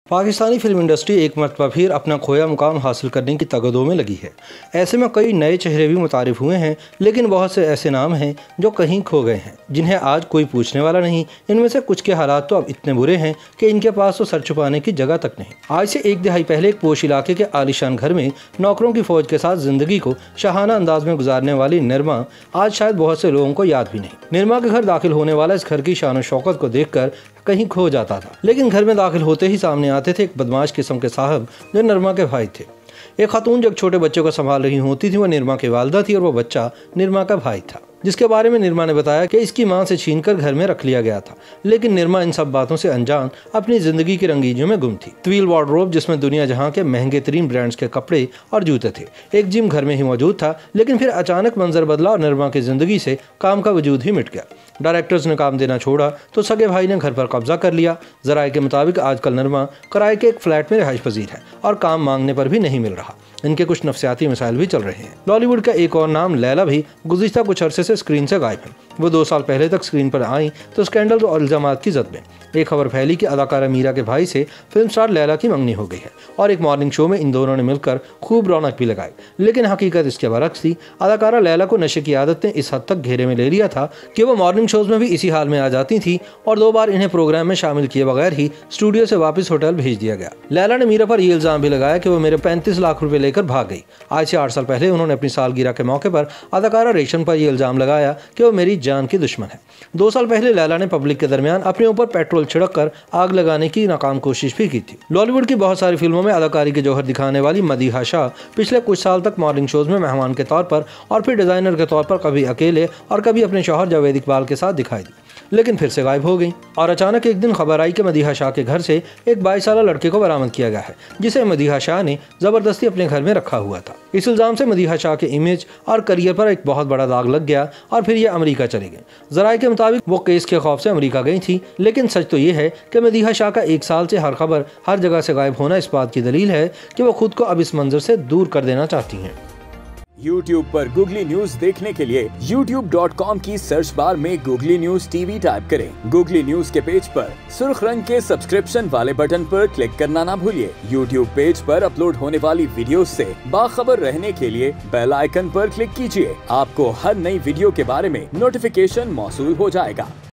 Pakistani film industry एक मरतबा फिर अपना खोया मुकाम हासिल करने की तगदो में लगी है। ऐसे में कई नए चेहरे भी मुतारिफ हुए हैं, लेकिन बहुत से ऐसे नाम हैं जो कहीं खो गए हैं, जिन्हें आज कोई पूछने वाला नहीं। इनमें से कुछ के हालात तो अब इतने बुरे हैं कि इनके पास तो सर छुपाने की जगह तक नहीं। आज से एक दिहाई पहले एक पोश इलाके के आलिशान घर में नौकरों की फौज के साथ जिंदगी को शाहाना अंदाज में गुजारने वाली निरमा आज शायद बहुत से लोगों को याद भी नहीं। निरमा के घर दाखिल होने वाला इस घर की शान शौकत को देखकर कहीं खो जाता था, लेकिन घर में दाखिल होते ही सामने आते थे एक बदमाश किस्म के साहब जो निरमा के भाई थे। एक खातून जो छोटे बच्चे को संभाल रही होती थी, वह निरमा की वालदा थी और वह बच्चा निरमा का भाई था, जिसके बारे में निरमा ने बताया कि इसकी मां से छीनकर घर में रख लिया गया था। लेकिन निरमा इन सब बातों से अनजान अपनी जिंदगी की रंगीनियों में गुम थी। तवील वार्डरोब जिसमें दुनिया जहां के महंगे तरीन ब्रांड्स के कपड़े और जूते थे, एक जिम घर में ही मौजूद था। लेकिन फिर अचानक मंजर बदला और निरमा की जिंदगी से काम का वजूद ही मिट गया। डायरेक्टर्स ने काम देना छोड़ा तो सगे भाई ने घर पर कब्जा कर लिया। जराये के मुताबिक आजकल निरमा किराए के एक फ्लैट में रिहाइश पजीर है और काम मांगने पर भी नहीं मिल रहा। इनके कुछ नफ्सियाती मसाइल भी चल रहे हैं। बॉलीवुड का एक और नाम लैला भी गुज़िश्ता कुछ अरसे से स्क्रीन से गायब है। वो 2 साल पहले तक स्क्रीन पर आई तो स्कैंडल और इल्जामात की जद में एक खबर फैली कि अदाकारा मीरा के भाई से फिल्म स्टार लैला की मंगनी हो गई है और एक मॉर्निंग शो में इन दोनों ने मिलकर खूब रौनक भी लगाई। लेकिन हकीकत इसके बरक्स थी। अदाकारा लैला को नशे की आदत ने इस हद तक घेरे में ले लिया था कि वो मॉर्निंग शोज में भी इसी हाल में आ जाती थी और 2 बार इन्हें प्रोग्राम में शामिल किए बगैर ही स्टूडियो से वापस होटल भेज दिया गया। लैला ने मीरा पर ये इल्जाम भी लगाया कि वो मेरे 35 लाख रुपए लेकर भाग गई। आज से 8 साल पहले उन्होंने अपनी सालगिरह के मौके पर अदाकारा रेशम पर यह इल्जाम लगाया कि वो मेरी जान की दुश्मन है। 2 साल पहले लैला ने पब्लिक के दरमियान अपने ऊपर पेट्रोल छिड़क कर आग लगाने की नाकाम कोशिश भी की थी। बॉलीवुड की बहुत सारी फिल्मों में अदाकारी के जौहर दिखाने वाली मदीहा शाह पिछले कुछ साल तक मॉर्निंग शोज में मेहमान के तौर पर और फिर डिजाइनर के तौर पर कभी अकेले और कभी अपने शौहर जावेद इकबाल के साथ दिखाई दी, लेकिन फिर से गायब हो गई। और अचानक एक दिन खबर आई कि मदीहा शाह के घर से एक 22 साल लड़के को बरामद किया गया है, जिसे मदीहा शाह ने जबरदस्ती अपने घर में रखा हुआ था। इस इल्जाम से मदीहा शाह के इमेज और करियर पर एक बहुत बड़ा दाग लग गया और फिर ये अमेरिका चले गए। जराये के मुताबिक वो केस के खौफ से अमेरिका गई थी, लेकिन सच तो ये है कि मदीहा शाह का 1 साल से हर खबर हर जगह से गायब होना इस बात की दलील है कि वो खुद को अब इस मंजर से दूर कर देना चाहती हैं। YouTube पर गूगली न्यूज देखने के लिए youtube.com की सर्च बार में गूगली न्यूज टीवी टाइप करें। गूगली न्यूज के पेज पर सुर्ख रंग के सब्सक्रिप्शन वाले बटन पर क्लिक करना ना भूलिए। YouTube पेज पर अपलोड होने वाली वीडियोस से बाखबर रहने के लिए बेल आइकन पर क्लिक कीजिए। आपको हर नई वीडियो के बारे में नोटिफिकेशन मौसूल हो जाएगा।